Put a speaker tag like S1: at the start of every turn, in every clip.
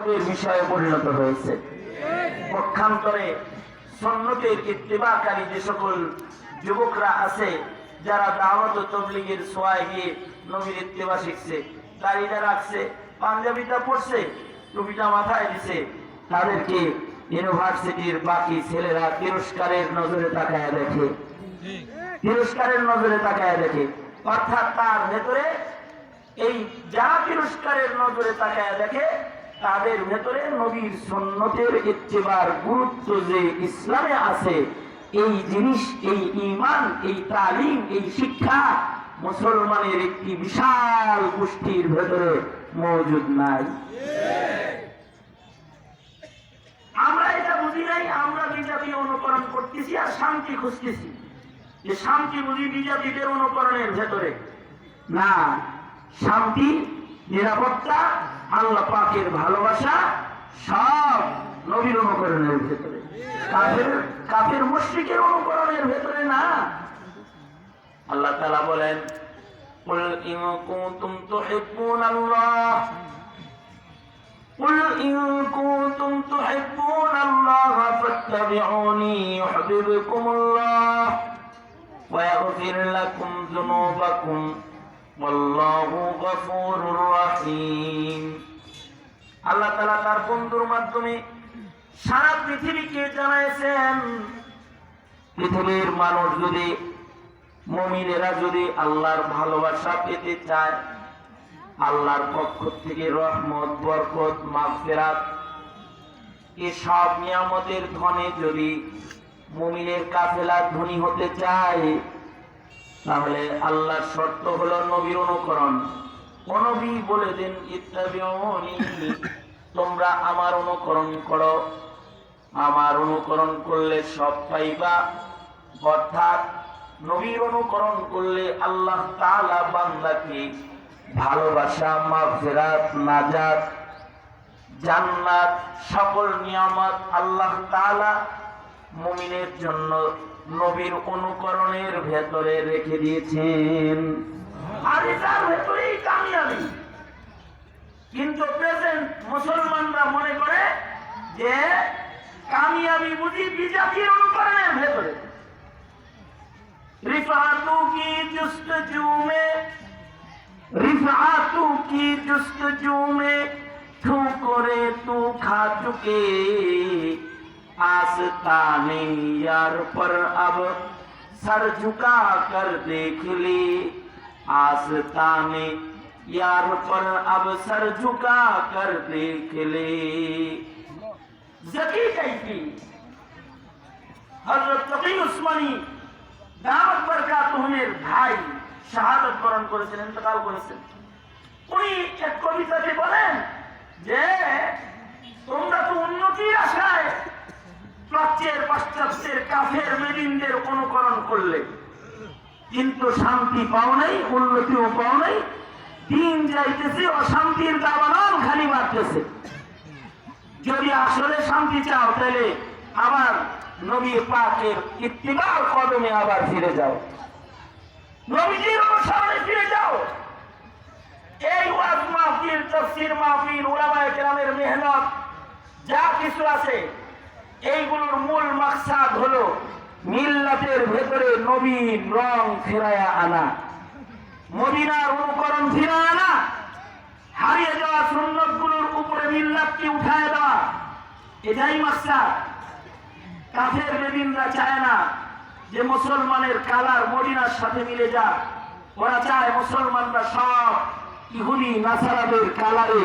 S1: গর্বের বিষয়ে পরিণত হয়েছে। পক্ষান্তরে সুন্নতের ইত্তেবাকারী যে সকল যুবকরা আছে, যারা দাওয়াত ও তাবলীগের ছোঁয়ায় গিয়ে নবীর ইত্তেবা শিখছে, দাড়িটা রাখছে, পাঞ্জাবিটা পরছে, টুপিটা মাথায় দিছে, তাদেরকে ইউনিভার্সিটির বাকি ছেলেরা তিরস্কারের নজরে তাকায় দেখে, তিরস্কারের নজরে তাকায় দেখে। অর্থাৎ তার ভেতরে এই যারা তিরস্কারের নজরে তাকায় দেখে, তাদের ভেতরে নবীর সুন্নতের ইত্তেবার গুরুত্ব যে ইসলামে আছে, এই জিনিস, এই ঈমান, এই তালিম, এই শিক্ষা মুসলমানের একটি বিশাল গোষ্ঠীর ভেতরে মজুদ নাই। আমরা এটা বুঝি নাই, আমরা বিজাতি অনুকরণ করতেছি আর শান্তি খুঁজতেছি, যে শান্তি বুঝি বিজাতিদের অনুকরণের ভেতরে না। শান্তি, নিরাপত্তা, আল্লাহ পাকের ভালোবাসা সব নবীর অনুকরণের ভেতরে, কাফের মুশরিকের অনুকরণের ভেতরে না। আল্লাহ তাআলা বলেন, কুল ইন কুনতুম তুহিব্বুনাল্লাহ, কুল ইন কুনতুম তুহিব্বুনাল্লাহ ফাত্তাবিউনি ইউহিব্বুকুমুল্লাহ ওয়া ইয়াগফির লাকুম যুনুবাকুম ওয়াল্লাহু গফুরুর রহিম। আল্লাহ তাআলা তার বন্ধুর মাধ্যমে সারা পৃথিবীকে জানাইছেন, পৃথিবীর মানুষ যদি, মুমিনেরা যদি আল্লাহর ভালোবাসা পেতে চায়, আল্লাহর পক্ষ থেকে রহমত, বরকত, মাগফিরাত এসব নিয়ামতের ধনে যদি মুমিনের কাফেলা ধনী হতে চায়, তাহলে আল্লাহর শর্ত হলো নবীর অনুকরণ। নবী বলে দেন, ইত্তাবিউনি, তোমরা আমার অনুকরণ করো, আমার অনুকরণ করলে সব পাইবা। অর্থাৎ নবীর অনুকরণ করলে আল্লাহ তাআলা বান্দাকে ভালোবাসা, মাগফিরাত, নাজাত, জান্নাত, সকল নিয়ামত আল্লাহ তাআলা মুমিনের জন্য নবীর অনুকরণের ভেতরে রেখে দিয়েছেন। আর এটার ভেতরেই কামিয়াবি। কিন্তু প্রেজেন্ট মুসলমানরা মনে করে যে কামিয়াবি বুঝি বিজাতির অনুকরণের ভেতরে। रिफातू की जुस्तजू में, रिफातू की जुस्तजू में ठोकरे तू खा चुके, आस्ताने यार पर अब सर झुका कर देख ले, आस्ताने यार पर अब सर झुका कर देख ले। जकी कैफी हजरत तकी उस्मानी দাওয়াত বরকাতুহুমের ভাই শাহাদাত বরণ করেছেন, ইন্তেকাল করেছেন। উনি এক কবিতাতে বলেন যে তোমরা তো উন্নতির আশায় প্রাচ্যের পাশ্চাত্যের কাফের মেদিনদের অনুকরণ করলে, কিন্তু শান্তি পাও নাই, উন্নতিও পাও নাই, দিন যাইতেছে অশান্তির দাবানল খালি বাড়তেছে। যদি আসলে শান্তি চাও তাহলে আবার নবী পাকের ইত্তিবার কদমে আবার ফিরে যাও, নবীজির অনুসরণে ফিরে যাও। এই ওয়াজ মাহফিল, তাফসীর মাহফিল, উলামায়ে কেরামের মেহনত যা কিছু আছে, এইগুলোর মূল মাকসাদ হলো মিল্লাতের ভেতরে নবীর রং ফেরায়া আনা, মদিনার অনুকরণ ফিরায় আনা, হারিয়ে যাওয়া সুন্নতগুলোর উপরে মিল্লাতকে উঠায় দেওয়া, এটাই মাকসাদ। কাফের বেদিনরা চায় না যে মুসলমানের কালার মদিনার সাথে মিলে যাক, ওরা চায় মুসলমানরা সব ইহুদি নাসারাদের কালারে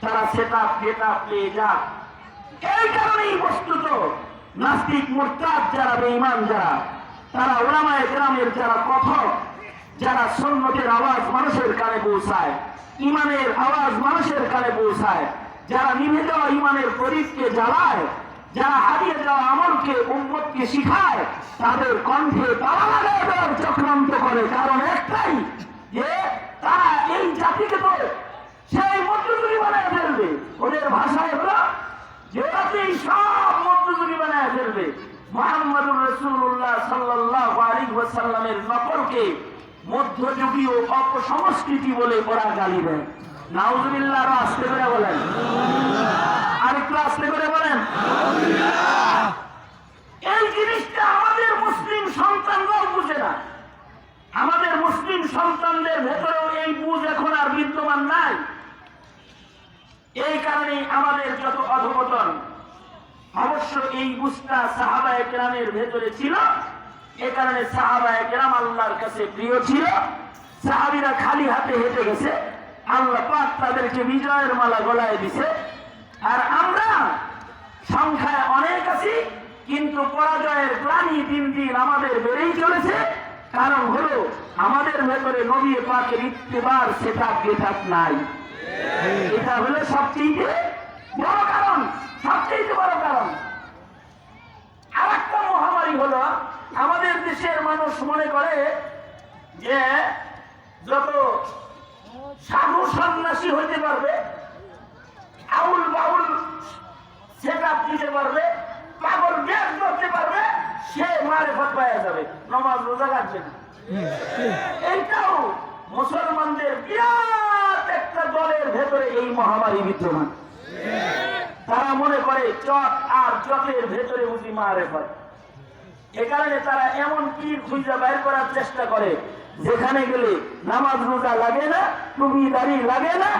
S1: তারা সেটআপ গেটআপ পেয়ে যাক। এই কারণেই বস্তুত নাস্তিক, মুরতাদ যারা, বেঈমান যারা, তারা উলামায়ে কেরামের যারা কথক, যারা সুন্নতের আওয়াজ মানুষের কানে পৌঁছায়, ইমানের আওয়াজ মানুষের কানে পৌঁছায়, যারা নিভে যাওয়া ইমানের প্রদীপকে জ্বালায়, যারা হারিয়ে যাওয়া আমলকে উম্মতকে শিখায়, তাদের কণ্ঠে তালা লাগায় দেওয়ার চক্রান্ত করে। কারণ একটাই, যে তারা এই জাতিকে তো সেই মধ্যযুগী বানায় ফেলবে। ওদের ভাষায় হলো যে ওরাতেই সব মধ্যযুগী বানায় ফেলবে। মুহাম্মদুর রাসূলুল্লাহ সাল্লাল্লাহু আলাইহি ওয়াসাল্লামের নকলকে মধ্যযুগীয় অপসংস্কৃতি বলে ওরা গালি দেয়। নাউজুবিল্লাহ, আসতে করে বলেন। এই কারণে আমাদের যত অধঃপতন, অবশ্য এই বুঝটা সাহাবায়ে কেরামের ভেতরে ছিল। এ কারণে সাহাবায়ে কেরাম আল্লাহর কাছে প্রিয় ছিল। সাহাবীরা খালি হাতে হেঁটে গেছে, আল্লাহ পাক তাদেরকে বিজয়ের মালা গলায় দিছে। আর আমরা সংখ্যায় অনেক আছি, কিন্তু পরাজয়ের গ্লানি দিন দিন আমাদের বেড়েই চলেছে। কারণ হলো আমাদের ভেতরে নবী পাকের ইত্তেবার সেটাপ গেটাপ নাই। এটা হলো সবচেয়ে বড় কারণ, সবচেয়ে বড় কারণ। আর একটা মহামারী হলো আমাদের দেশের মানুষ মনে করে যে যত সাধু সন্ন্যাসী হইতে পারবে, আউল বাউল সেটআপ দিতে পারবে, পাগল জ্ঞান করতে পারবে, সে মারেফত পাওয়া যাবে, নামাজ রোজা রাখবে না। এইটাও মুসলমানদের বিরাট একটা দলের ভেতরে এই মহামারী বিদ্যমান। তারা মনে করে চট আর চটের ভেতরে বুঝি মারেফত। এ কারণে তারা এমন পীর খুঁজে বাইর করার চেষ্টা করে যেখানে গেলে নামাজ রোজা লাগে না, টুপি দাড়ি লাগে না,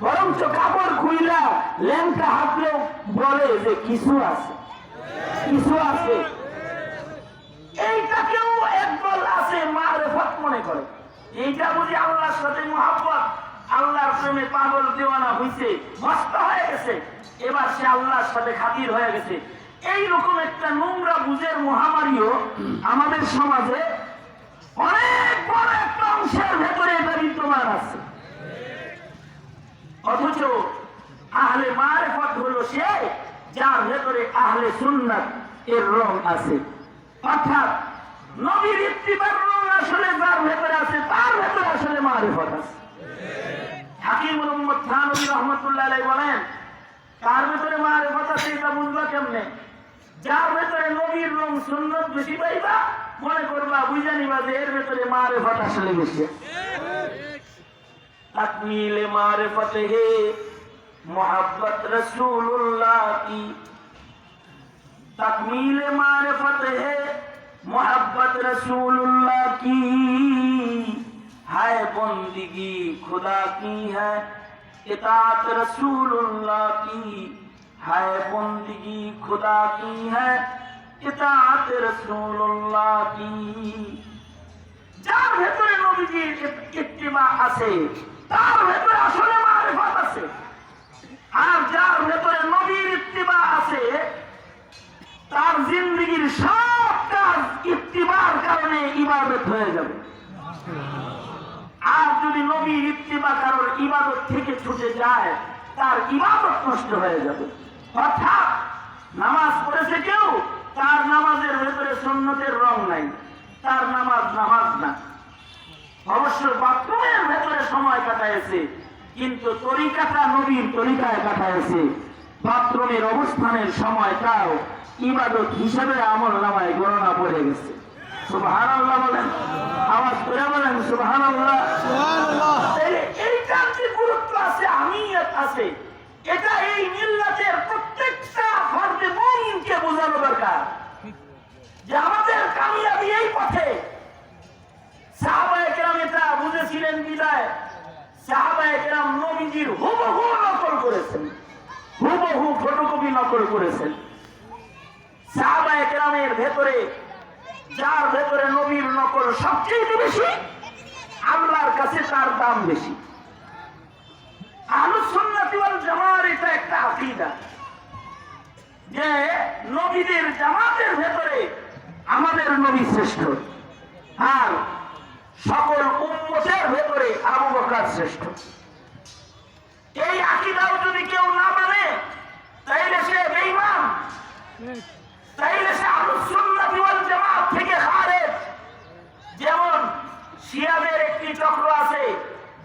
S1: বরঞ্চ কাপড় খুইলা ল্যাংটা হাতলেও বলে যে কিছু আছে, কিছু আছে। এইটাকেও একদল আছে মারেফত মনে করে। এইটা বুঝি আল্লাহর সাথে মুহাব্বত, আল্লাহর প্রেমে পাগল দেওয়ানা হইছে, মস্ত হয়ে গেছে, এবার সে আল্লাহর সাথে খাতির হয়ে গেছে। এইরকম একটা নোংরা বুঝের মহামারীও আমাদের সমাজে অনেক বড় একটা অংশের ভেতরে এটা বিদ্যমান আছে। অথচ আহলে মারেফত হলো সে যার ভেতরে আহলে সুন্নাত এর রং আছে, অর্থাৎ নবীর ইত্তিবার রং আসলে যার ভেতরে আছে তার ভেতরে আসলে মারেফত আছে। হাকিম মুহাম্মদ থানভী রাহমাতুল্লাহ আলাইহি বলেন, কার ভেতরে মারেফত আছে এটা বুঝবা কেমনে? যার ভেতরে নবীর রং সুন্নাত বেশি পাইবা, মনে করবা বুঝা নিবা যে এর ভেতরে মারেফত আসলে বেশি। তাকমিলে মারেফত হে मोहब्बत रसूलुल्लाह की, तकमील मारिफत है मोहब्बत रसूलुल्लाह की, है बंदगी खुदा की है इताअत रसूलुल्लाह की, है बंदगी खुदा की है इताअत रसूलुल्लाह की। যার ভেতরে নবীজির ইত্তিবা আছে তার ভেতরে আসলে মারিফত আছে। আর যার ভেতরে নবীর ইত্তিবা আছে তার জিন্দেগীর সব কাজ ইত্তিবার কারণে ইবাদত হয়ে যাবে। আর যদি নবীর ইত্তিবা কারোর ইবাদত থেকে ছুটে যায় তার ইবাদত নষ্ট হয়ে যাবে। অর্থাৎ নামাজ পড়েছে কেউ, তার নামাজের ভেতরে সুন্নতের রং নাই, তার নামাজ নামাজ না। অবশ্য বাথরুমের ভেতরে সময় কাটাইছে, কিন্তু তরিকাটা নবীর তরিকায় কাটাইছে। বাথরুমের অবস্থানের সময়টাও ইবাদত হিসেবে আমল নামায় গণনা পড়ে গেছে। সুবহানাল্লাহ বলেন, আওয়াজ করে বলেন সুবহানাল্লাহ। এইটার যে গুরুত্ব আছে, আমিয়ত আছে, এটা এই মিল্লাতের প্রত্যেকটা ফরদে মুমিনকে বোঝানো দরকার যে আমাদের কামিয়াবি এই পথে। সাহাবায়ে কেরাম এটা বুঝেছিলেন বিদায় সাহাবায়ে কেরাম নবীজির হুবহু নকল করেছেন, হুবহু ফটোকপি নকল করেছেন। সাহাবায়ে কেরামের ভেতরে যার ভেতরে নবীর নকল সবচেয়ে বেশি, আল্লাহর কাছে তার দাম বেশি। আহলুস সুন্নাত ওয়াল জামাআর এটা একটা আকীদা যে নবীদের জামাতের ভেতরে আমাদের নবী শ্রেষ্ঠ, আর সকল উম্মতের ভেতরে আবু বকর শ্রেষ্ঠ। এই আকীদাও যদি কেউ না মানে তাইলে সে বেঈমান, তাইলে সে আহলুস সুন্নাত ওয়াল জামাত থেকে খারেজ। যেমন শিয়াদের একটি চক্র আছে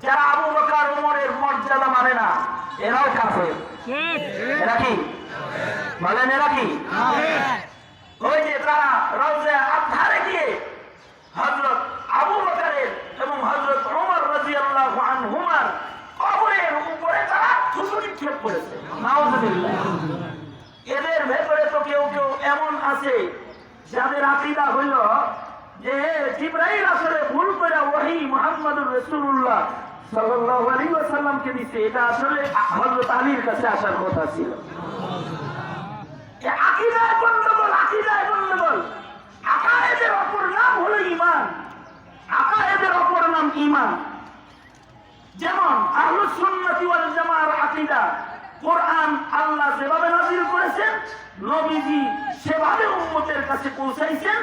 S1: যারা আবু বকর ওমরের মর্যাদা মানে না, এরাও কাফের। এরা কি বলেন? এরা কি? ওই যে তারা রওজা আতহারে গিয়ে হযরত আবু বকরের এবং হযরত ওমর রাদিয়াল্লাহু আনহুমার কবরের উপরে তারা থুতু নিক্ষেপ করেছে। নাউযুবিল্লাহ। এদের ভেতরে তো কেউ কেউ এমন আছে যাদের আকীদা হইল যে জিবরাইল আসলে ভুল করে ওহী মুহাম্মদুর রাসূলুল্লাহ সাল্লাল্লাহু আলাইহি ওয়াসাল্লামকে দিচ্ছে, এটা আসলে হযরত আলীর কাছে আসার কথা ছিল। আকীদায় গন্ডগোল, আকীদায় গন্ডগোল। আকায়েদের অপর নাম হলো ঈমান, আকায়েদের অপর নাম ঈমান। যেমন আহলুস সুন্নাতি ওয়াল জামাআর আকীদা, কোরআন আল্লাহ যেভাবে নাযিল করেছেন, নবীজি সেভাবে উম্মতের কাছে পৌঁছাইছেন,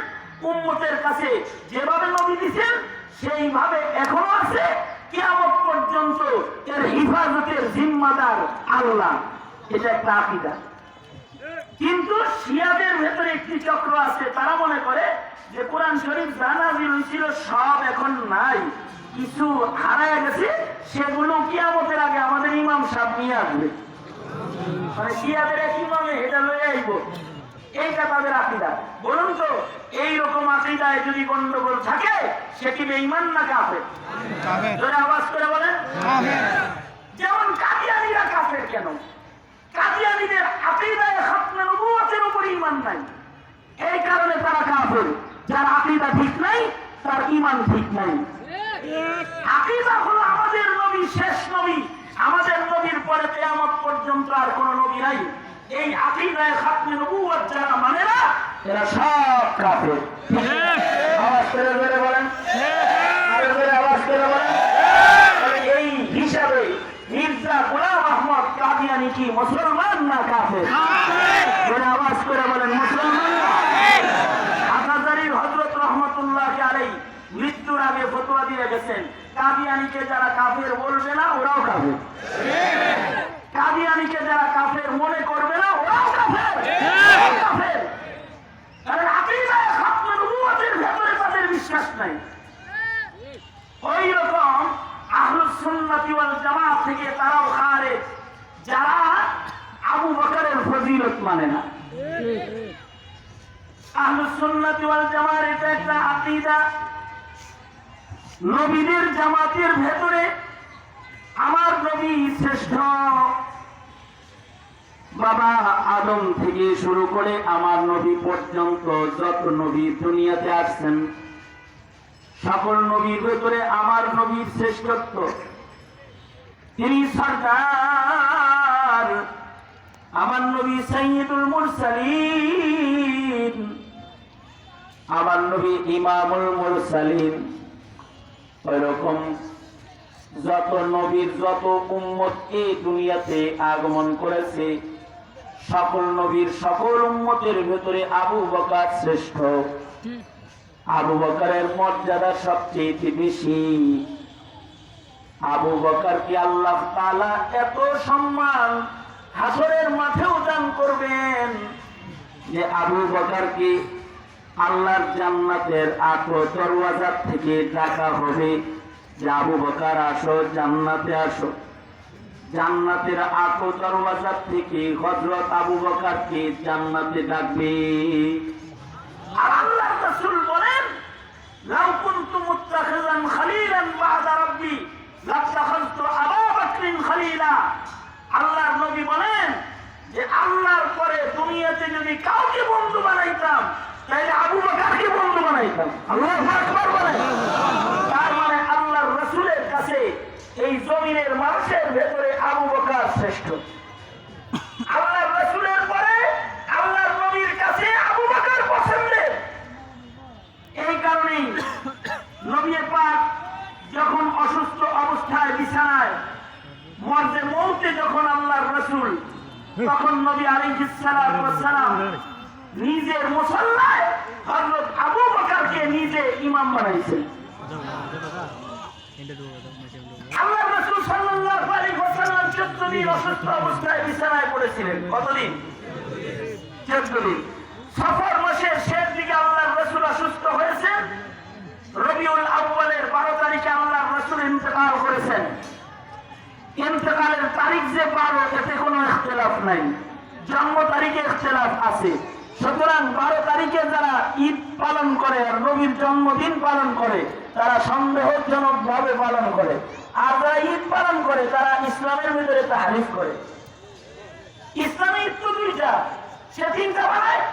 S1: উম্মতের কাছে যেভাবে নবী দিয়েছেন সেইভাবে এখনো আছে, কিয়ামত পর্যন্ত এর হিফাজতের জিম্মাদার আল্লাহ। এটা একটা আকীদা। কিন্তু শিয়াদের ভেতরে একটি চক্র আছে, তারা মনে করে যে কোরআন শরীফ যা নাযিল হয়েছিল সব এখন নাই, কিছু হারায় গেছে, সেগুলো কিয়ামতের আগে আমাদের ইমাম সাহেব নিয়ে আসবে। মানে শিয়াদের এক ইমামে এটা লয়ে আইব, এইটা তাদের আকীদা। বলুন তো, এইরকম আকীদায় যদি গন্ডগোল থাকে সে কি বেঈমান না কাফের? জোরে আওয়াজ করে বলেন। যেমন কাদিয়ানীরা কাফের কেন? কাদিয়ানীদের আকীদায় খাতমে নবুয়তের উপর ঈমান নাই, এই কারণে তারা কাফের। যার আকীদা ঠিক নাই তার ঈমান ঠিক নাই। আকীদা হলো আমাদের নবী শেষ নবী, আমাদের নবীর পরে কিয়ামত পর্যন্ত আর কোন নবী নাই। এই আকীদায় খাতমে নবুয়ত যারা মানে না, এরা সব কাফের। আওয়াজ করে জোরে বলেন, আরো জোরে আওয়াজ করে বলেন। এই হিসাবে মির্জা গোলাম আহমদ কাদিয়ানী কি মুসলমান না কাফের? জোরে আওয়াজ করে বলেন, মুসলমান না। হাজারির হযরত রহমাতুল্লাহ আলাইহি মৃত্যুর আগে ফতোয়া দিয়ে গেছেন, কাদিয়ানীকে যারা কাফের বলবে না ওরাও কাফের, কাদিয়ানীকে যারা কাফের মনে করবে না ওরাও কাফের। কারণ আকীদায় খাতমে নবুয়তের ভেতরে তাদের বিশ্বাস নাই। ওই রকম আহলুস সুন্নাতি ওয়াল জামাত থেকে তারাও খারেজ, যারা আবু বকরের ফজিলত মানে না। আহলুস সুন্নাতি ওয়াল জামাতের এটা একটা আকীদা, নবীদের জামাতের ভেতরে আমার নবী শ্রেষ্ঠ। বাবা আদম থেকে শুরু করে আমার নবী পর্যন্ত যত নবী দুনিয়াতে আসছেন, সকল নবীর ভেতরে আমার নবীর শ্রেষ্ঠত্ব। তিনি সরদার, আমার নবী সাইয়্যিদুল মুরসালিন, আমার নবী ইমামুল মুরসালিন। ওইরকম যত নবীর যত উম্মত এই দুনিয়াতে আগমন করেছে, সকল নবীর সকল উম্মতের ভেতরে আবু বকর শ্রেষ্ঠ। আবু বকরের মর্যাদা সবচেয়ে বেশি। আবু বকরকে আল্লাহ তাআলা এত সম্মান হাসরের মাঠেও দান করবেন যে আবু বকরকে আল্লাহর জান্নাতের আটো দরওয়াজা থেকে ডাকা হবে যে আবু বকর আসো, জান্নাতে আসো। জান্নাতের আটো দরওয়াজা থেকে হযরত আবু বকরকে জান্নাতে ডাকবে। আর আল্লাহর রাসূল বলেন, লাউ কুনতু মুত্তাখিযান খলিলান বা'দা রাব্বি লাত্তাখাযতু আবু বকরিন খলিলা। আল্লাহর নবী বলেন যে আল্লাহর পরে দুনিয়াতে যদি কাউকে বন্ধু বানাইতাম তাহলে আবু বকরকে বন্ধু বানাইতাম। আল্লাহু আকবার বলেন। তার মানে আল্লাহর রাসূলের কাছে এই জমিনের মানুষের ভেতরে আবু বকর শ্রেষ্ঠ। আল্লাহর রাসূলের পরে আল্লাহর নবীর কাছে আবু বকর পছন্দের। এই কারণেই নবী পাক যখন অসুস্থ অবস্থায় বিছানায় মরদে মৌতে যখন আল্লাহর রাসূল, তখন নবী আলাইহিস সালাতু ওয়াস সালাম নিজের মুসাল্লায় হযরত আবু বকরকে নিজে ইমাম বানাইছেন। আল্লাহর রাসূল সাল্লাল্লাহু আলাইহি ওয়াসাল্লাম 14 দিন অসুস্থ অবস্থায় বিছানায় পড়েছিলেন। কতদিন? 14 দিন। সফর মাসের শেষ দিকে আল্লাহর রাসূল অসুস্থ হয়েছেন। রবিউল আউয়ালের 12 তারিখে আল্লাহর রাসূল ইন্তেকাল করেছেন। ইন্তেকালের তারিখ যে 12 এতে কোনো ইখতিলাফ নাই, জন্ম তারিখে ইখতিলাফ আছে। সুতরাং 12 তারিখে যারা ঈদ পালন করে আর নবীর জন্মদিন পালন করে তারা সন্দেহজনক ভাবে পালন করে, আর যারা ঈদ পালন করে তারা ইসলামের ভিতরে তাহরিফ করে। ইসলামে ঈদ তো দুইটা, সে তিনটা বানায়।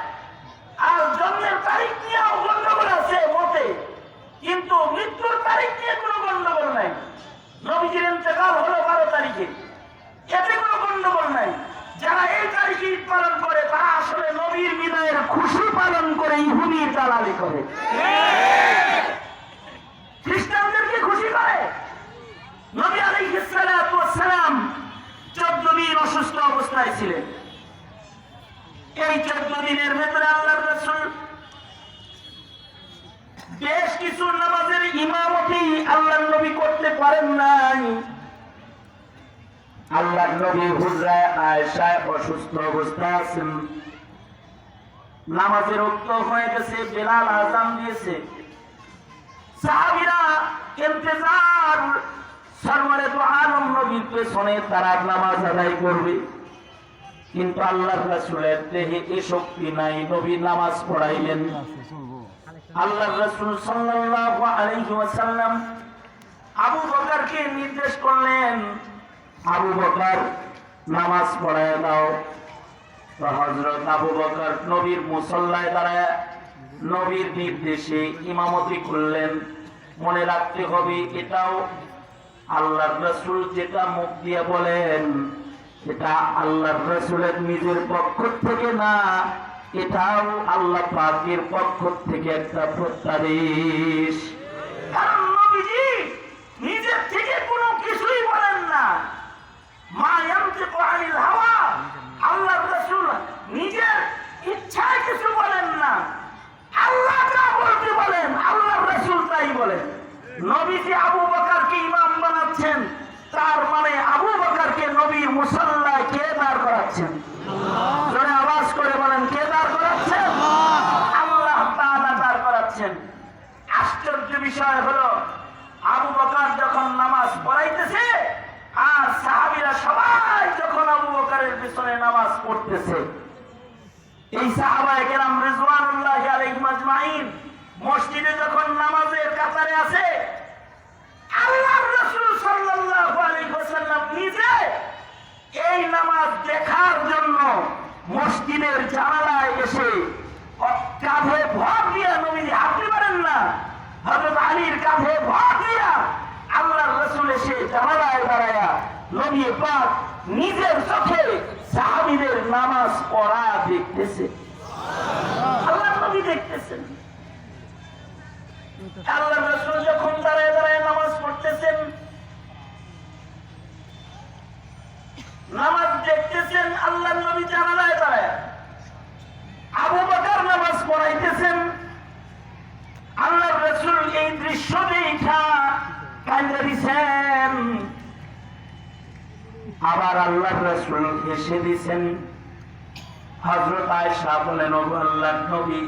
S1: আর জন্মের তারিখ নিয়েও গন্ডগোল আছে মতে, কিন্তু মৃত্যুর তারিখ নিয়ে কোনো গন্ডগোল নাই। নবীজির ইন্তেকাল হলো 12 তারিখে, এতে কোনো গন্ডগোল নাই। যারা এই তারিখে ঈদ পালন করে তারা আসলে নবীর বিদায়ের খুশি পালন করে ইহুদির দালালি করে, খ্রিস্টানদেরকে খুশি করে। নবী আলাইহিস সালাতু ওয়াস সালাম 14 দিন অসুস্থ অবস্থায় ছিলেন। এই 14 দিনের ভেতরে আল্লাহর রাসূল বেশ কিছু নামাজের ইমামতি আল্লাহর নবী করতে পারেন নাই। আল্লাহর নবী হুজরায়ে আয়েশায় অসুস্থ অবস্থায় আছেন, নামাজের ওয়াক্ত হয়ে গেছে, বেলাল আযান দিয়েছে, সাহাবীরা ইন্তজার সরওয়ারে দু আলম নবীর পেছনে তারা নামাজ আদায় করবে, কিন্তু আল্লাহর রাসূলের দেহে এই শক্তি নাই, নবী নামাজ পড়াইলেন। আল্লাহর রাসূল সাল্লাল্লাহু আলাইহি ওয়াসাল্লাম আবু বকরকে নির্দেশ করলেন, আবু বকর নামাজ পড়ায় দাও। তো হযরত আবু বকর নবীর মুসল্লায় দাঁড়ায় নবীর নির্দেশে ইমামতি করলেন। মনে রাখতে হবে, এটাও আল্লাহর রাসূল যেটা মুখ দিয়ে বলেন এটা আল্লাহর রাসূলের নিজের পক্ষ থেকে না, এটাও আল্লাহ পাকের পক্ষ থেকে একটা প্রত্যাদেশ। কারণ নবীজি নিজের থেকে কোনো কিছুই বলেন না, মা ইয়ানতিকু আনিল হাওয়া, আল্লাহর রাসূল নিজের ইচ্ছায় কিছু বলেন না, আল্লাহ যা বলতে বলেন আল্লাহর রাসূল তাই বলেন। নবীজি আবু বকরকে ইমাম বানাচ্ছেন, তার মানে আবু বকরকে নবীর মুসল্লায় কে দাঁড় করাচ্ছেন? জোরে আওয়াজ করে বলেন, কে দাঁড় করাচ্ছেন? আল্লাহ তাআলা দাঁড় করাচ্ছেন। আশ্চর্য বিষয় হলো, আবু বকর যখন নামাজ পড়াইতেছে আর সাহাবীরা সবাই যখন আবু বকরের পিছনে নামাজ পড়তেছে, এই সাহাবায়ে কেরাম রিজওয়ানুল্লাহি আলাইহিম আজমাইন মসজিদে যখন নামাজের কাতারে আছে, আল্লাহর রাসূল সাল্লাল্লাহু আলাইহি ওয়াসাল্লাম নিজে এই নামাজ দেখার জন্য মসজিদের জানালায় এসে কাঁধে ভর দিয়া, নবীজি হাঁটতে পারেন না, হযরত আলীর কাঁধে ভর দিয়া আল্লাহর রাসূল এসে জানালায় দাঁড়ায়া নবী পাক নিজের চোখে সাহাবীদের নামাজ পড়া দেখতেছে। আল্লাহর নবী দেখতেছেন। আল্লাহর রাসূল যখন দাঁড়ায় দাঁড়ায় নামাজ পড়তেছেন, নামাজ দেখতেছেন, আল্লাহর নবী জানালায় দাঁড়ায়, আবু বকর নামাজ পড়াইতেছেন। আল্লাহর রাসূল এই দৃশ্য দেখা কাঁদে দিছেন, আবার আল্লাহর রাসূল হেসে দিছেন। হযরত আয়েশা বলেন, ওগো আল্লাহর নবী,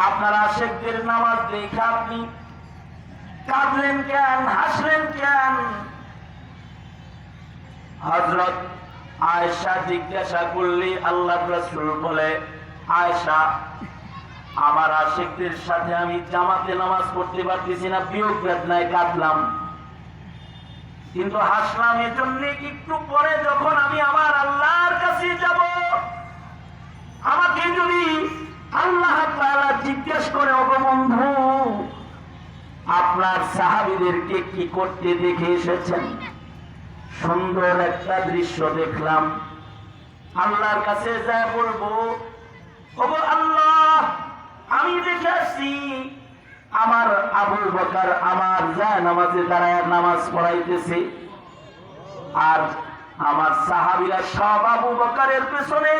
S1: আপনার আশিকদের নামাজ দেখে আপনি কাঁদলেন কেন, হাসলেন কেন? হযরত আয়েশা জিজ্ঞাসা করলে আল্লাহর রাসূল বলে, আয়েশা, আমার আশিকদের সাথে আমি জামাতে নামাজ পড়তে পারতেছি না, বিয়োগ বেদনায় কাঁদলাম, কিন্তু হাসলাম এজন্য একটু পরে যখন আমি আমার আল্লাহর কাছে যাব, আমাকে যদি আল্লাহ তাআলা জিজ্ঞেস করে, ওগো বন্ধু, আপনার সাহাবীদেরকে কি করতে দেখে এসেছেন? সুন্দর একটা দৃশ্য দেখলাম, আল্লাহর কাছে যা বলবো, ওগো আল্লাহ, আমি দেখে আসছি আমার আবু বকর আমার নামাজে দাঁড়ায় নামাজ পড়াইতেছে, আর আমার সাহাবীরা সব আবু বকরের পেছনে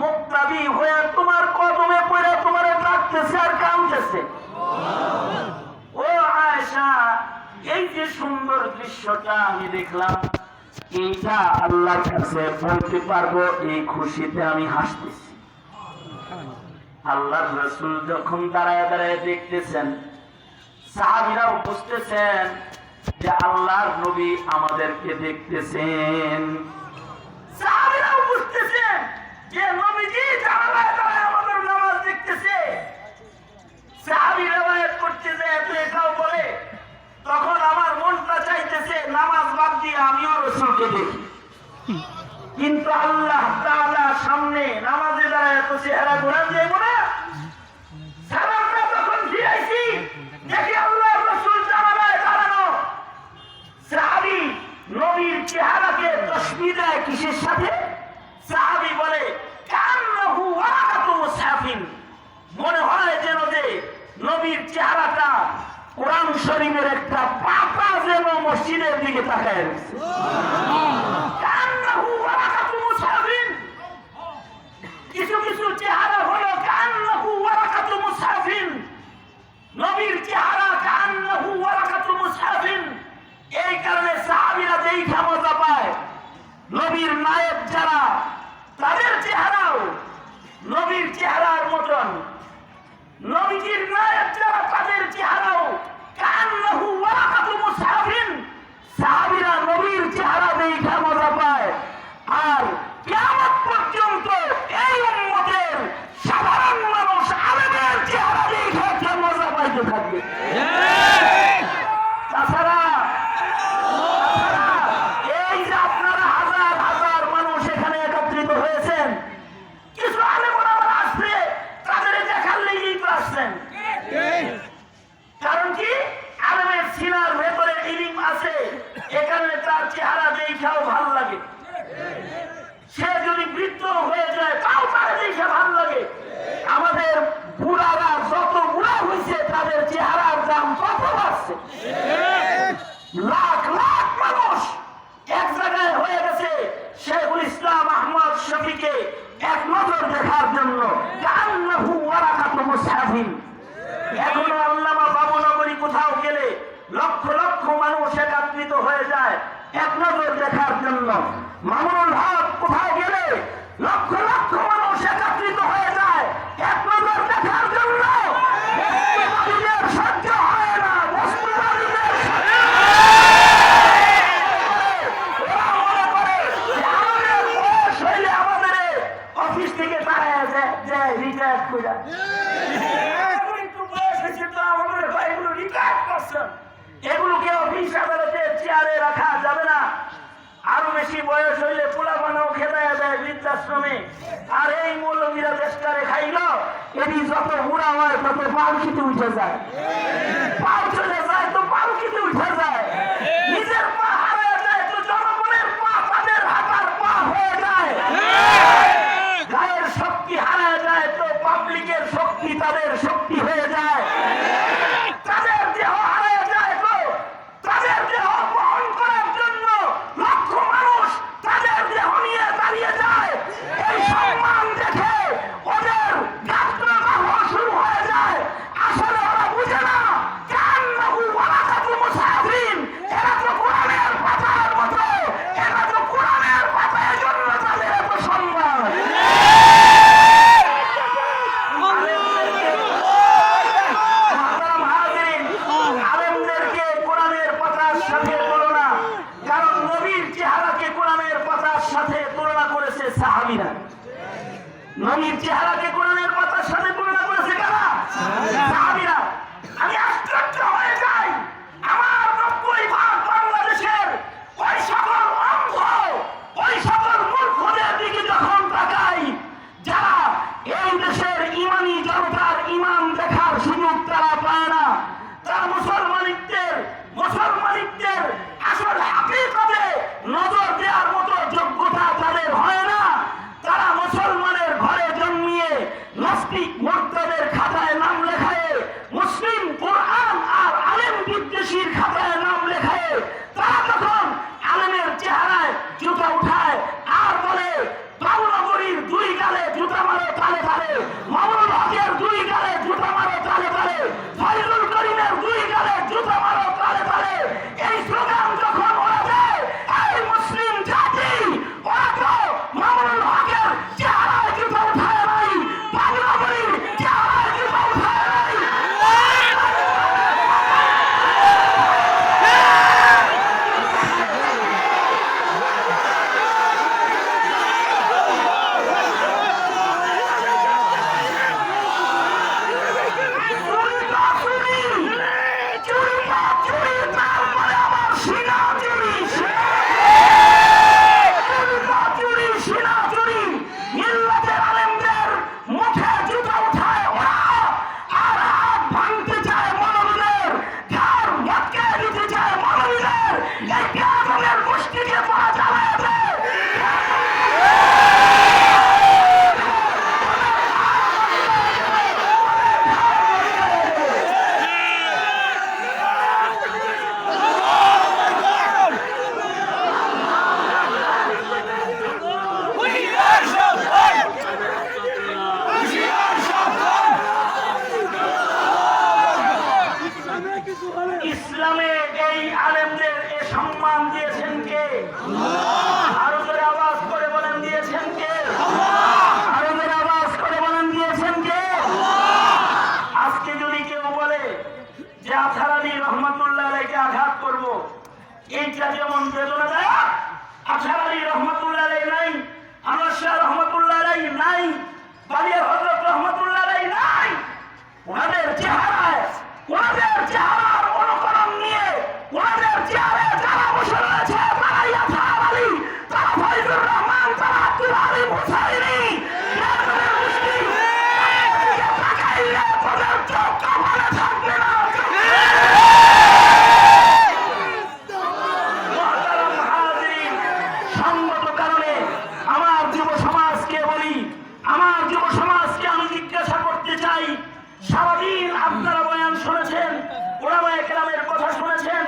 S1: মুক্তাদি হয়ে তোমার কদমে পড়ে তোমারে ডাকতেছে আর কাঁদতেছে। ও আয়েশা, এই যে সুন্দর দৃশ্যটা আমি দেখলাম, এইটা আল্লাহর কাছে বলতে পারবো, এই খুশিতে আমি হাসতেছি। আল্লাহর রাসূল যখন দাঁড়ায় দাঁড়ায় দেখতেছেন, সাহাবীরাও বুঝতেছেন যে আল্লাহর নবী আমাদেরকে দেখতেছেন, সাহাবীরাও বুঝতেছেন যে নবীজি জানালায় দাঁড়ায় আমাদের নামাজ দেখতেছে। সাহাবী রিওয়ায়াত করতেছে, এত এটাও বলে, তখন আমার মনটা চাইতেছে নামাজ বাদ দিয়ে আমিও রাসূলকে দেখি, কিন্তু আল্লাহ তাআলা সামনে নামাজে দাঁড়ায় তো চেহারা ঘোরান যাইব না। সালামটা যখন ফিরাইছি, দেখি আল্লাহর রাসূল জানালায় দাঁড়ানো, কিসের সাথে? সাহাবী বলে কান্নাহু ওয়ারাকাতু মুসহাফিন, মনে হয় যেন যে নবীর চেহারাটা কোরআন শরীফের একটা পাতা যেন মসজিদের দিকে তাকায় রয়েছে। কান্নাহু ওয়ারাকাতু মুসহাফিন, কিছু কিছু চেহারা হলো কান্নাহু ওয়ারাকাতু মুসহাফিন, নবীর চেহারা কান্নাহু ওয়ারাকাতু মুসহাফিন। এই কারণে সাহাবীরা যেই ক্ষমতা পায়, নবীর নায়েব যারা তাদের চেহারাও নবীর চেহারার মতন, নবীজির নায়েব যারা তাদের চেহারাও কান্নাহু ওয়ারাকাতু মুসহাফিন। সাহাবীরা নবীর চেহারা দেখা মজা পায়, আর কিয়ামত পর্যন্ত এই উম্মতের সাধারণ মানুষ আলেমের চেহারা দেখা মজা পাইতে থাকবে। তাছাড়া এই যে আপনারা হাজার হাজার মানুষ এখানে একত্রিত হয়েছেন, কিছু আলেম ওলামা আসছে, তাদের দেখার লেগেই তো আসছেন। কারণ কি? আলেমের সিনার ভেতরে ইলম আছে, এখানে তার চেহারা দেখাও ভাল লাগে। সে যদি বৃদ্ধ হয়ে যায় তাও তার দেখে ভাল লাগে। আমাদের বুড়ারা যত বুড়া হয়েছে তাদের চেহারার দাম তত বাড়ছে। লাখ লাখ মানুষ এক জায়গায় হয়ে গেছে শেখুল ইসলাম আহমদ শফিকে এক নজর দেখার জন্য। কান্নাহু ওয়ারাকাতু মুসহাফিন। এখনো আল্লামা বাবুনগরী কোথাও গেলে লক্ষ লক্ষ মানুষ একত্রিত হয়ে যায় এক নজর দেখার জন্য। মামুনুল হক কোথাও গেলে লক্ষ লক্ষ মানুষ একত্রিত হয়ে যায় এক নজর দেখার জন্য। বস্তুবাদীদের সহ্য হয় না, বস্তুবাদীদের সহ্য ওরা মনে করে যে আমাদের বয়স হইলে আমাদের অফিস থেকে তাড়ায় যায় রিটায়ার করে। এগুলোকে অফিস আদালতের চেয়ারে রাখা যাবে না। আরো বেশি বয়স হইলে পোলা বানাও খেদায় দেয় বৃদ্ধাশ্রমে। আর এই মৌলবীরা চেষ্টারে খাইল, এটি যত বুড়া হয় তত পালকিতে উঠে যায়, পাল চলে যায় তো পালকিতে উঠে যায়, নিজের পা হারিয়ে যায় তো জনগণের পা তাদের হাঁটার পা হয়ে যায়, গায়ের শক্তি হারিয়ে যায় তো পাবলিকের শক্তি তাদের শক্তি হয়ে যায়, তাদের দেহ হারিয়ে যায় তো তাদের দেহ বহন করার জন্য লক্ষ মানুষ তাদের দেহ নিয়ে দাঁড়িয়ে যায়। এই সম্মান দেখে ওদের যাত্রাবাহ শুরু হয়ে যায়। আসলে ওরা বুঝে না কান্নাহু ওয়ারাকাতু মুসহাফিন, এরা তো কোরআনের পাতার মতো, এরা তো কোরআনের পাতা, এজন্য তাদের এত সম্মান। আলেমদেরকে কোরআনের পাতার সাথে তুলনা, কারণ নবীর চেহারাকে কোরআনের পাতার সাথে তুলনা করেছে সাহাবীরা। নবীর চেহারাকে কোরআনের পাতার সাথে তুলনা করেছে কারা? সাহাবীরা। আমি আশ্চর্য হয়ে যাই, আমার 90% বাংলাদেশের ওই সকল অন্ধ, ওই সকল মূর্খদের দিকে যখন তাকাই, যারা এই দেশের ইমানি জনতার ইমান দেখার সুযোগ তারা পায় না, তারা মুসলমানিকদের আসল হাকিকতে নজর দেওয়ার মতো যোগ্যতা তাদের হয় না। তারা মুসলমানের ঘরে জন্মিয়ে নাস্তিক মুরতাদের খাতায় নাম লেখায় নাই, বালিয়ার হযরত রহমাতুল্লাহ আলাইহি নাই, ওনাদের চেহারার অনুকরণ নিয়ে ওনাদের চেহারে যারা বসে রয়েছে, তারা ইয়াসার আলী, তারা ফয়জুর রহমান, তারা আব্দুল আলিম হুসাইনি, তাদের চোখ কপালে থাকবে না। মুহতারাম হাজিরিন, সঙ্গত কারণে আমার যুব সমাজকে বলি, আমার যুব সমাজকে আমি জিজ্ঞাসা করতে চাই, সারাদিন আপনারা বয়ান শুনেছেন, উলামায়ে কেরামের কথা শুনেছেন।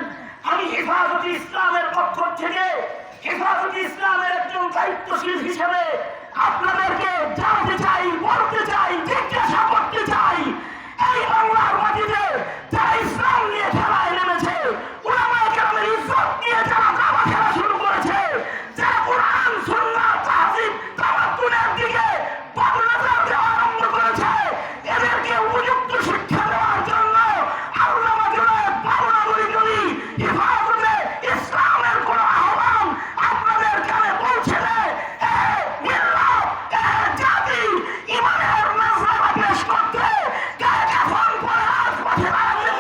S1: আমি হেফাজতে ইসলামের পক্ষ থেকে, হেফাজতে ইসলামের একজন দায়িত্বশীল হিসেবে আপনাদেরকে জানাতে চাই, বলতে চাই, জিজ্ঞাসা করতে চাই, এই বাংলার মাটিতে যারা ইসলাম নিয়ে খেলায় নেমেছে, উলামায়ে কেরামের ইজ্জত নিয়ে যারা দাবা খেলা শুরু করেছে, যারা কোরআন সুন্নাহ তাহজিব তামাদ্দুনের দিকে পাগলাগার দেওয়া আরম্ভ করেছে, এদেরকে উপযুক্ত শিক্ষা দেওয়ার জন্য আল্লামা জুনায়েদ বাবুনগরী কবি হেফাজতে ইসলামের কোন আহ্বান আপনাদের কানে পৌঁছে দেয়, মিল্লাত, জাতি, ইমানের মাসলা পেশ করতে কে কাফন পরে রাজপথে দাঁড়াবে?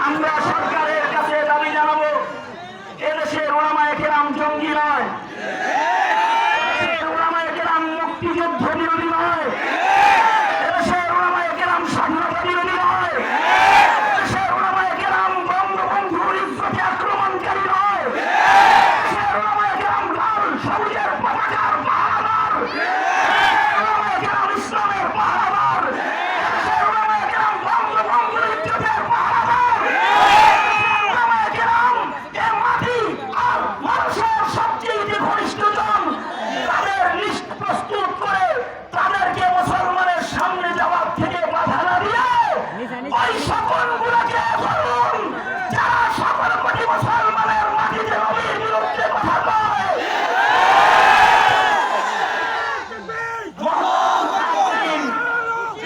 S1: আমরা সরকারের কাছে দাবি জানাবো, এদেশের উলামায়ে কেরাম জঙ্গি নয়, এদেশের উলামায়ে কেরাম মুক্তিযুদ্ধ বিরোধী নয়, এদেশের উলামায়ে কেরাম স্বাধীনতা বিরোধী নয়, এদেশের উলামায়ে কেরাম বঙ্গবন্ধুর ইজ্জতে আক্রমণকারী নয়, এদেশের উলামায়ে কেরাম লাল সবুজের পতাকার পাহারাদার, উলামায়ে কেরাম ইসলামের পাহারাদার, এদেশের উলামায়ে কেরাম বঙ্গবন্ধুর ইজ্জতের পাহারাদার, উলামায়ে কেরাম এ মাটি আর মানুষের সবচেয়ে ঘনিষ্ঠজন। তাদের লিস্ট প্রস্তুত করে তাদেরকে মুসলমানের সামনে যাওয়ার থেকে বাধা না দিয়ে ওই সকলগুলোকে ধরুন যারা সকল কোটি মুসলমানের মাটিতে নবীর বিরুদ্ধে কথা কয়।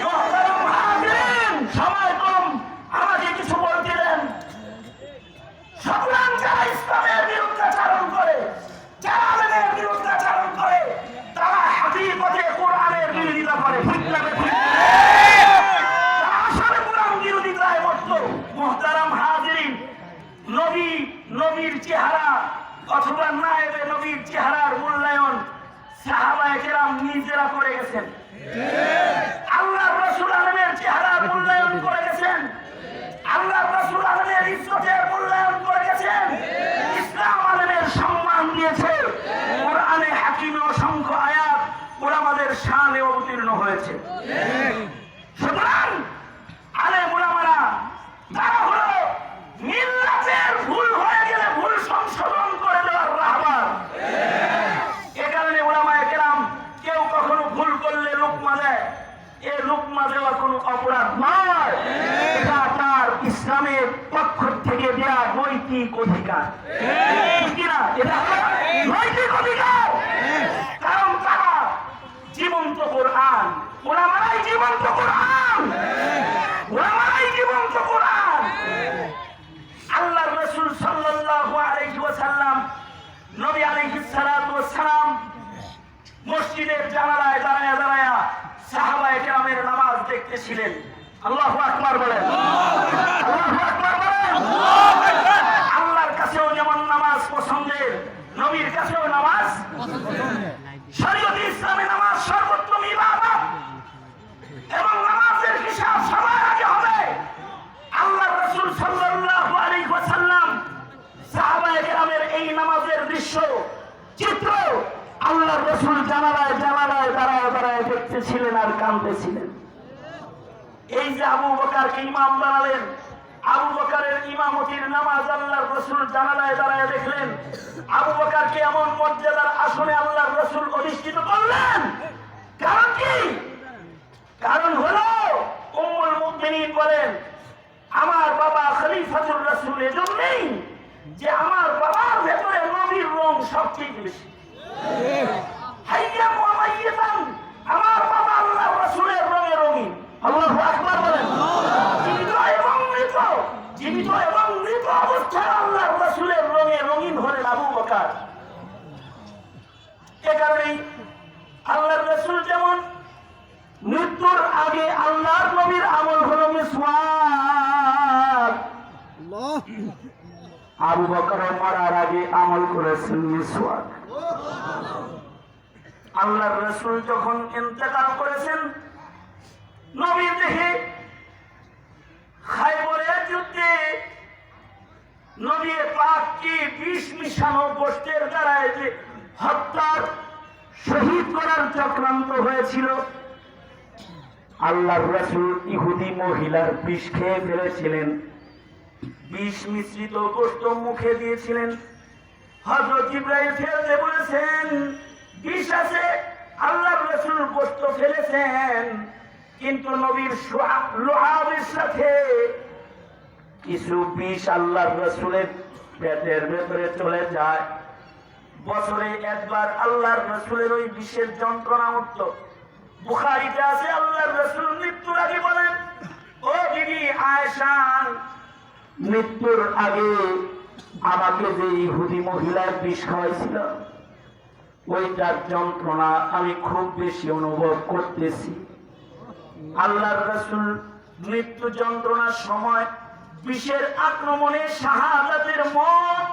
S1: মুহতারাম হাজিরিন, সময় কম, আমাকে কিছু বলতে দেন। সুতরাং যারা ইসলামের বিরুদ্ধাচারণ করে, যারা আলেমের বিরুদ্ধাচারণ করে, তারা হাকিকতে কোরআনের বিরোধিতা করে, ঠিক না বেঠিক? তারা আসলে কোরআন বিরোধিতায় মত্ত। মুহতারাম হাজিরিন, নবীর চেহারা অথবা নায়েবে নবীর চেহারার মূল্যায়ন সাহাবায়ে কেরাম নিজেরা করে গেছেন। আল্লাহর রাসূল আলমের চেহারার মূল্যায়ন করে গেছেন, আল্লাহর রাসূল আলমের ইজ্জতের মূল্যায়ন করে গেছেন, ইসলাম আলমের সম্মান দিয়েছে। কোরআনে হাকিমে অসংখ্য আয়াত উলামাদের শানে অবতীর্ণ হয়েছে। সুতরাং আলেম উলামারা তারা হলো মিল্লাতের ভুল হয়ে গেলে ভুল সংশোধন করে দেওয়ার রাহবার। এ কারণে উলামায়ে কেরাম কেউ কখনো ভুল করলে লুকমা দেয়, এ লুকমা দেওয়া কোনো অপরাধ নয়, এটা তার ইসলামের পক্ষ থেকে দেওয়া নৈতিক অধিকার, ঠিক কিনা? এটা নৈতিক অধিকার, কারণ তারা জীবন্ত কোরআন, উলামারাই জীবন্ত কোরআন, উলামারাই জীবন্ত কোরআন। আল্লাহর রাসূল সাল্লাল্লাহু আলাইহি ওয়াসাল্লাম, নবী আলাইহিস সালাতু ওয়াস সালাম মসজিদের জানালায় দাঁড়ায়া দাঁড়ায়া সাহাবায়ে কেরামের নামাজ দেখতেছিলেন। আল্লাহু আকবার বলেন, আল্লাহু আকবার বলেন। আল্লাহর কাছেও যেমন নামাজ পছন্দের, নবীর কাছেও নামাজ শরীয়তে ইসলামে নামাজ সর্বোত্তম ইবাদত, এবং নামাজের হিসাব সবার আগে হবে। আল্লাহর রাসূল সাল্লাল্লাহু আলাইহি ওয়াসাল্লাম সাহাবায়ে কেরামের এই নামাজের দৃশ্য চিত্র আল্লাহর রাসূল জানালায় জানালায় দাঁড়ায় দাঁড়ায় দেখতেছিলেন আর কাঁদতেছিলেন। এই যে আবু বকরকে ইমাম বানালেন, আবু বকরের ইমামতির নামাজ আল্লাহর রাসূল জানালায় দাঁড়ায় দেখলেন। আবু বকরকে এমন মর্যাদার আসনে আল্লাহর রাসূল অধিষ্ঠিত করলেন। কারণ কি? কারণ হলো উম্মুল মুমিনিন মুমিনিন বলেন, আমার বাবা খলিফাতুর রাসূল এজন্যই যে আমার বাবার ভেতরে নবীর রং সবচেয়ে বেশি। হাইয়াম ওয়া মাইয়াতান, আমার বাবা আল্লাহর রাসূলের রঙে রঙিন। আল্লাহু আকবার বলেন। জীবিত এবং মৃত, জীবিত এবং মৃত অবস্থায় আল্লাহর রাসূলের রঙে রঙিন হলেন আবু বকর। এ কারণেই আল্লাহর রাসূল যেমন মৃত্যুর আগে আল্লাহর নবীর আমল হলো মিসওয়াক, আবু বকর মরার আগে আমল করেছেন মিসওয়াক। আল্লাহর রাসূল যখন ইন্তেকাল করেছেন, নবীর দেহে খায়বরের যুদ্ধে নবী পাককে বিষ মিশানো গোশতের দ্বারা যে হত্যার শহীদ করার চক্রান্ত হয়েছিল, আল্লাহর রাসূল ইহুদি মহিলার বিষ খেয়ে ফেলেছিলেন, বিষ মিশ্রিত গোশত মুখে দিয়েছিলেন। হযরত জিবরাইল ফেলতে বলেছেন, বিষ আছে, আল্লাহর রাসূল গোশত ফেলেছেন, কিন্তু নবীর লুআবের সাথে কিছু বিষ আল্লাহর রাসূলের পেটের ভেতরে চলে যায়। বছরে একবার আল্লাহর রাসূলের ওই বিষের যন্ত্রণা উঠত। বুখারীতে আছে, আল্লাহর রাসূল মৃত্যুর আগে বলেন, ও বিবি আয়েশা, মৃত্যুর আগে আমাকে যে ইহুদি মহিলার বিষ খাওয়াইছিল, ওইটার যন্ত্রণা আমি খুব বেশি অনুভব করতেছি। আল্লাহর রাসূল মৃত্যু যন্ত্রণার সময় বিষের আক্রমণে শাহাদাতের মত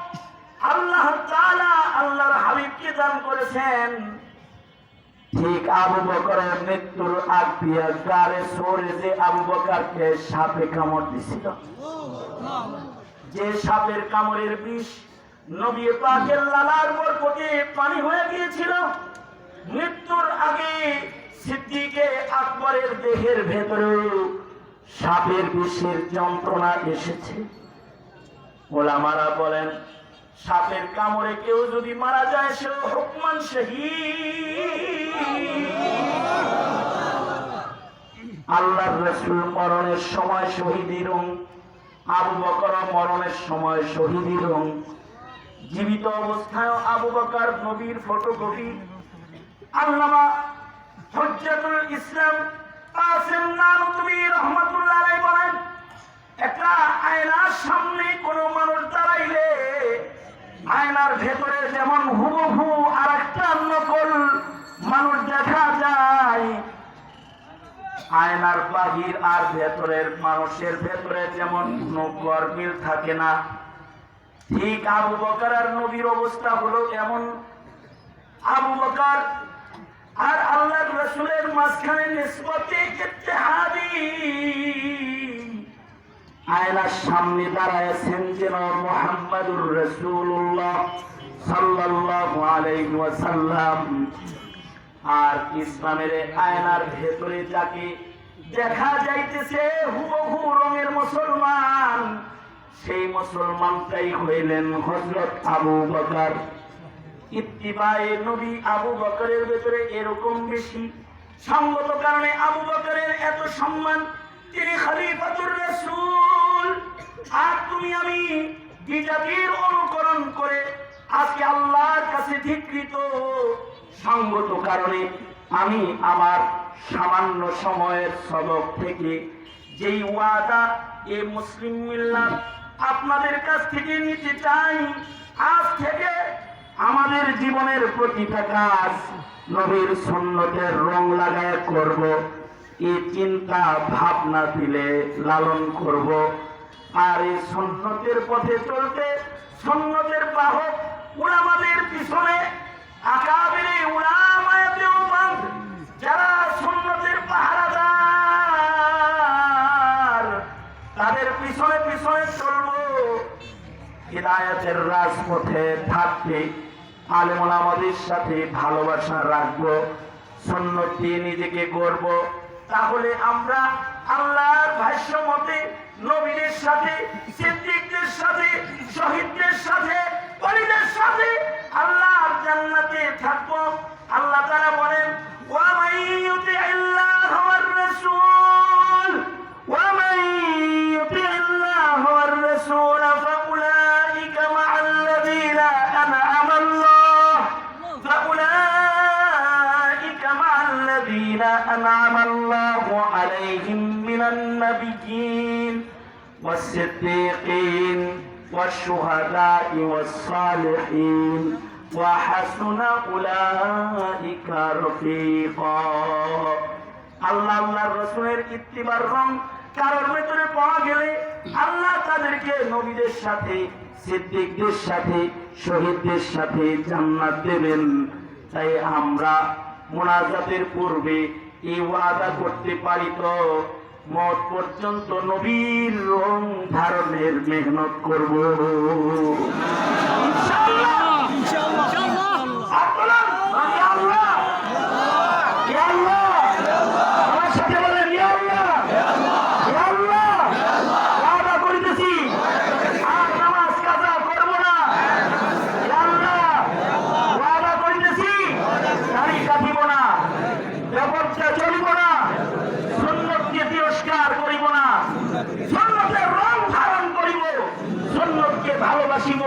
S1: আল্লাহ তাআলা আল্লাহর হাবিবকে দান করেছেন। ঠিক আবু বকরের মৃত্যুর আগ দিয়ে গারে সরে যে আবু বকরকে সাপে কামড় দিছিল, যে সাপের কামড়ের বিষ নবী পাকের লালার বরকতে পানি হয়ে গিয়েছিল, মৃত্যুর আগে সিদ্দিকে আকবরের দেহের ভেতরে সাপের বিষের যন্ত্রণা এসেছে। ওলামারা বলেন, সাপের কামড়ে কেউ যদি মারা যায় সে হুকমান শহীদ। আল্লাহর রাসূল মরণের সময় শহীদের রং, আবু বকর মরণের সময় শহীদের রং। জীবিত অবস্থায় আবু বকর নবীর ফটোকপি। আল্লামা হুজ্জাতুল ইসলাম কাসেম নানুতুবি রাহমাতুল্লাহ আলাইহি বলেন, একটা আয়নার সামনে কোনো মানুষ দাঁড়াইলে আয়নার ভেতরে যেমন হুবহু আরেকটা নকল মানুষ দেখা যায়, আয়নার বাহির আর ভেতরের মানুষের ভেতরে যেমন কোনো গরমিল থাকে না, ঠিক আবু বকর আর নবীর অবস্থা হলো এমন। আবু বকর আর আল্লাহর রাসূলের মাঝখানে নিসবতে ইত্তেহাদি। আয়নার সামনে দাঁড়ায়ছেন যেন মুহাম্মাদুর রাসূলুল্লাহ সাল্লাল্লাহু আলাইহি ওয়াসাল্লাম। আর ইসলামের আয়নার ভেতরে যাকে দেখা যাইতেছে হুবহু রঙের মুসলমান, সেই মুসলমানটাই হইলেন হযরত আবু বকর। ইত্তিবায়ে নবী আবু বকরের ভেতরে এরকম বেশি। সঙ্গত কারণে আবু বকরের এত সম্মান, তিনি খলিফাতুর রাসূল। আর তুমি আমি বিজাতির অনুকরণ করে আজকে আল্লাহর কাছে ধিকৃত। সঙ্গত কারণে আমি আমার সামান্য সময়ের সবক থেকে যেই ওয়াদা এ মুসলিম মিল্লাত আপনাদের কাছ থেকে নিতে চাই, আজ থেকে আমাদের জীবনের প্রতিটা কাজ নবীর সুন্নতের রং লাগায় করব, এই চিন্তা ভাবনা দিলে লালন করব। আর এই সুন্নতের পথে চলতে সুন্নতের বাহক উলামাদের পিছনে আকাবিরে উলামায়ে দেওবন্দ যারা সুন্নতের পাহারাদার, তাদের পিছনে পিছনে চলব। হিদায়াতের রাজপথে থাকতে আলেম ওলামাদের সাথে ভালোবাসা রাখবো, সুন্নত দিয়ে নিজেকে গড়ব। তাহলে আমরা আল্লাহর ভাষ্য মতে নবীদের সাথে, সিদ্দিকদের সাথে, শহীদদের সাথে, ওলিদের সাথে আল্লাহর জান্নাতে থাকবো। আল্লাহ তাআলা বলেন, ওয়া মান ইউতিইল্লাহ ওয়ার রাসূল ওয়া মান عليهم من النبيين والصديقين والشهداء والصالحين وحسن أولئك رفيقا আল্লাহ আল্লাহর রাসূলের ইত্তিবার রং কারোর ভিতরে পাওয়া গেলে আল্লাহ তাদেরকে নবীদের সাথে, সিদ্দিকদের সাথে, শহীদদের সাথে জান্নাত দেবেন। তাই আমরা মুনাজাতের পূর্বে এই ওয়াদা করতে পারি তো মত পর্যন্ত নবীর রং ধারণের মেহনত করব ইনশাআল্লাহ। আপনারা ইয়া আল্লাহ, ইয়া আল্লাহ, আমার সাথে বলেন ইয়া আল্লাহ, ইয়া আল্লাহ। ওয়াদা করিতেছি আর নামাজ কাজা করব না। ইয়া আল্লাহ, ওয়াদা করিতেছি দাড়ি কাটিব না, ব্যবসা চলিব না, সুন্নতকে তিরস্কার করিব না, সুন্নতের রং ধারণ করিব, সুন্নতকে ভালোবাসিব।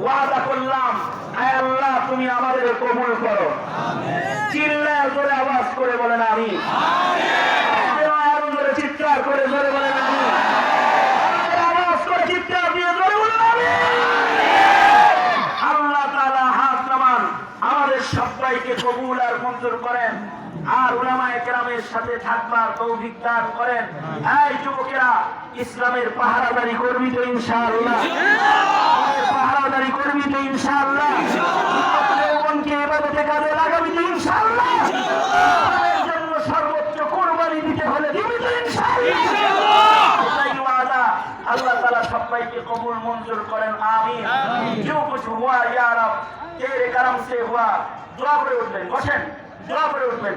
S1: ওয়াদা করলাম, আয় আল্লাহ তুমি আমাদের কবুল করো। চিল্লায় জোরে আওয়াজ করে বলেন আমি, আরো জোরে চিৎকার করে জোরে বলেন আমি, আওয়াজ করে চিৎকার দিয়ে জোরে বলেন আমি। আল্লাহ তাআলা হাত নামান, আমাদের সবাইকে কবুল আর মঞ্জুর করেন, আর উলামায়ে কেরামের সাথে থাকবার তৌফিক দান করেন। এই যুবকেরা, ইসলামের পাহারাদারি করবি তো ইনশাআল্লাহ? পাহারাদারি করবি তো ইনশাআল্লাহ? যৌবনকে ইবাদতে কাজে লাগাবি তো ইনশাআল্লাহ? এর জন্য সর্বোচ্চ কুরবানি দিতে হলে দিবি তো ইনশাআল্লাহ? এটাই ওয়াদা। আল্লাহ তাআলা সবাইকে কবুল মঞ্জুর করেন, আমিন। जो कुछ हुआ या रब तेरे करम से हुआ। দোয়া করে উঠবেন, বসেন, দোয়া করে উঠবেন।